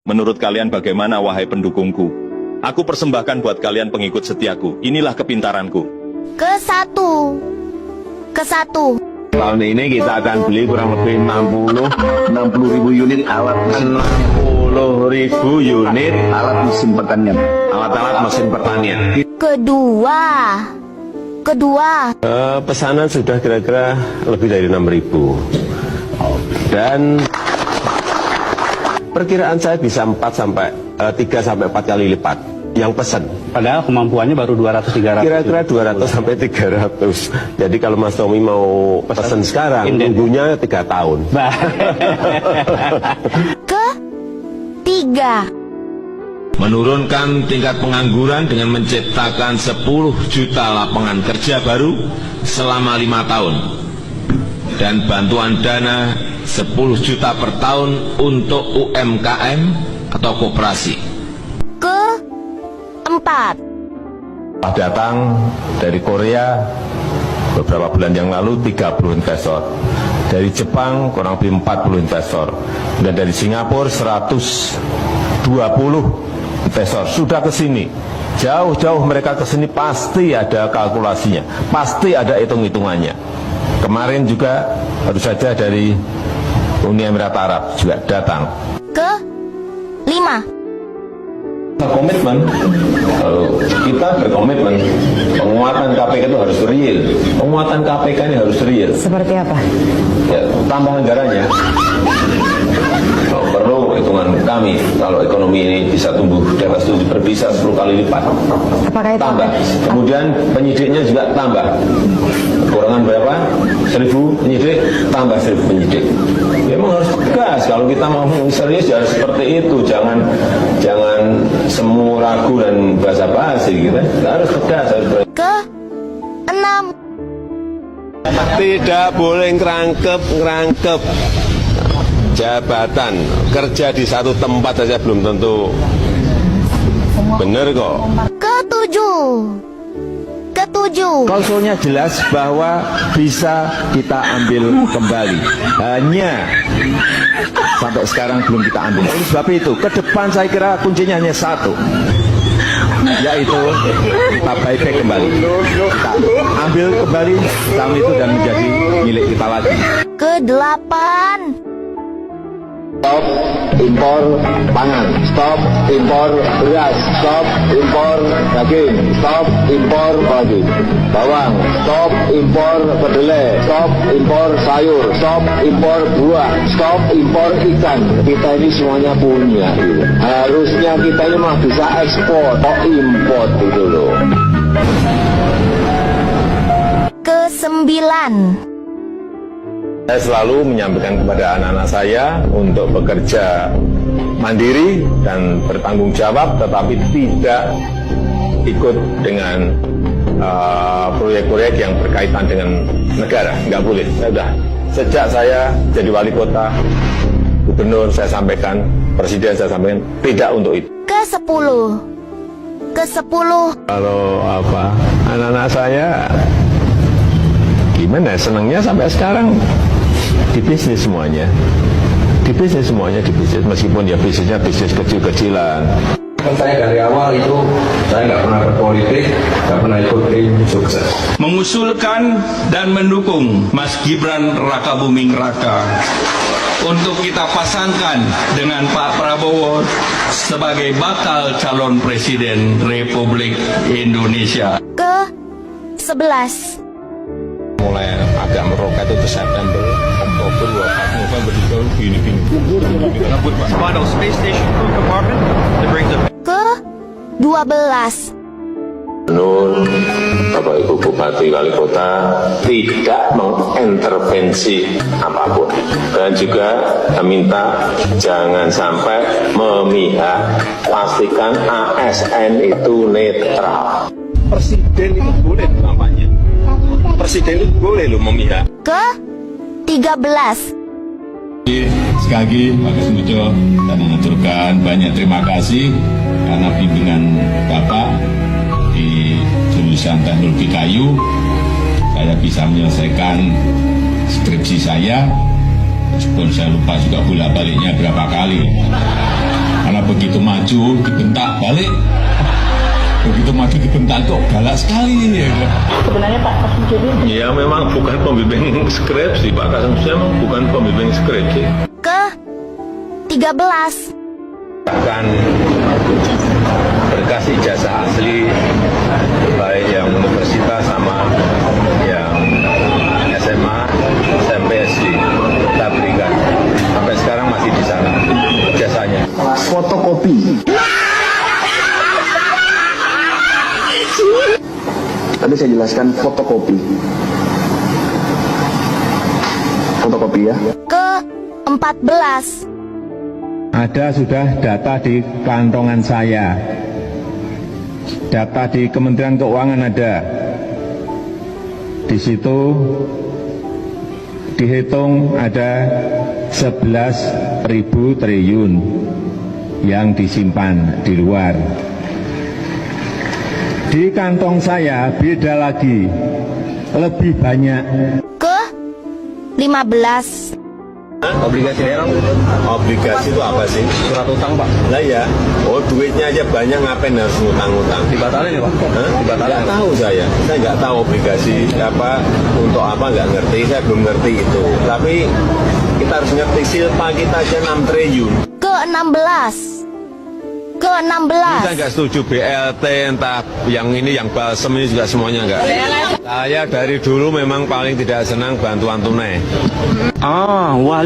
Menurut kalian bagaimana, wahai pendukungku? Aku persembahkan buat kalian pengikut setiaku. Inilah kepintaranku. Ke satu. Tahun ini kita akan beli kurang lebih 60 ribu unit alat 60 ribu unit alat mesin pertanian. Alat-alat mesin pertanian. Kedua. Pesanan sudah kira-kira lebih dari 6.000. Dan perkiraan saya bisa 3 sampai 4 kali lipat yang pesan. Padahal kemampuannya baru 200-300. Kira-kira 200 sampai 300. Jadi kalau Mas Tommy mau pesan sekarang, tunggunya 3 tahun. Ketiga. Menurunkan tingkat pengangguran dengan menciptakan 10 juta lapangan kerja baru selama 5 tahun. Dan bantuan dana 10 juta per tahun untuk UMKM atau koperasi. Keempat. Datang dari Korea beberapa bulan yang lalu 30 investor. Dari Jepang kurang lebih 40 investor. Dan dari Singapura 120 investor sudah ke sini. Jauh-jauh mereka ke sini pasti ada kalkulasinya, pasti ada hitung-hitungannya. Kemarin juga baru saja dari Uni Emirat Arab juga datang. Kelima. Komitmen, kita berkomitmen penguatan KPK itu harus real. Penguatan KPK ini harus real. Seperti apa? Ya, tambah anggarannya. Kalau perlu hitungan kami, kalau ekonomi ini bisa tumbuh di atas 7 bisa 10 kali lipat. Apakah itu Tambah. Kemudian penyidiknya juga tambah. Kekurangan berapa? 1.000 penyidik, tambah 1.000 penyidik. Ya, memang harus tegas. Kalau kita mau serius ya harus seperti itu. Jangan semu ragu dan basa-basi gitu. Kita harus tegas, harus Keenam. Tidak boleh ngerangkep jabatan. Kerja di satu tempat saja belum tentu benar kok. Ketujuh. Klausulnya jelas bahwa bisa kita ambil kembali. Hanya sampai sekarang belum kita ambil. Oleh sebab itu, ke depan saya kira kuncinya hanya satu, yaitu kita buyback kembali. Kita ambil kembali saham itu dan menjadi milik kita lagi. Kedelapan. Stop impor pangan, stop impor beras, stop impor daging, stop impor bawang, stop impor kedelai, stop impor sayur, stop impor buah, stop impor ikan. Kita ini semuanya punya. Harusnya kita ini mah bisa ekspor, kok impor gitu loh. Kesembilan. Saya selalu menyampaikan kepada anak-anak saya untuk bekerja mandiri dan bertanggung jawab, tetapi tidak ikut dengan proyek-proyek yang berkaitan dengan negara. Nggak boleh. Sejak saya jadi wali kota, gubernur, saya sampaikan, presiden saya sampaikan, tidak untuk itu. Kesepuluh. Kalau anak-anak saya gimana, senangnya sampai sekarang di bisnis semuanya, di bisnis meskipun ya bisnisnya bisnis kecil-kecilan. Saya dari awal itu saya nggak pernah berpolitik, nggak pernah ikut tim sukses. Mengusulkan dan mendukung Mas Gibran Rakabuming Raka untuk kita pasangkan dengan Pak Prabowo sebagai bakal calon presiden Republik Indonesia. Ke-11. Mulai agak meroket itu September, Oktober, November, gini. Final space station crew compartment that brings up. Ke-12. Nur, Bapak Ibu Bupati Wali Kota tidak mengintervensi apapun, dan juga minta jangan sampai memihak, pastikan ASN itu netral. Presiden itu boleh kampanye. Presiden itu boleh loh memihak. Ke-13. Sekali lagi Pak Kesmujo dan mengaturkan banyak terima kasih karena bimbingan Bapak di jurusan teknologi kayu, saya bisa menyelesaikan skripsi saya, meskipun saya lupa juga bolak-baliknya berapa kali. Karena begitu maju dibentak balik. Begitu maju dibentak kok galak sekali ya. Sebenarnya Pak Kasum Jodi Ya memang bukan pembimbing skripsi, Pak Kasum memang bukan pembimbing skripsi. Ke 13. Bahkan berkas ijazah asli baik yang universitas sama yang SMA, SMP, SD kita berikan. Sampai sekarang masih di sana ijazahnya. Fotokopi. Tadi saya jelaskan fotokopi. Fotokopi ya. Ke 14. Ada sudah data di kantongan saya. Data di Kementerian Keuangan ada. Di situ dihitung ada 11.000 triliun yang disimpan di luar. Di kantong saya beda lagi, lebih banyak. Ke 15. Obligasi daerah? Obligasi itu apa sih? Surat utang Pak. Lah ya, oh duitnya aja banyak, ngapain harus ngutang-ngutang? Dibatalin ya Pak? Dibatalin. Nggak tahu saya nggak tahu obligasi apa untuk apa, nggak ngerti, saya belum ngerti itu. Tapi kita harus ngerti silpa kita aja 6 triliun. Ke 16. Ke 16. Kita nggak setuju BLT, entah yang ini, yang balsem ini juga semuanya nggak. Saya dari dulu memang paling tidak senang bantuan tunai. Ah, wah.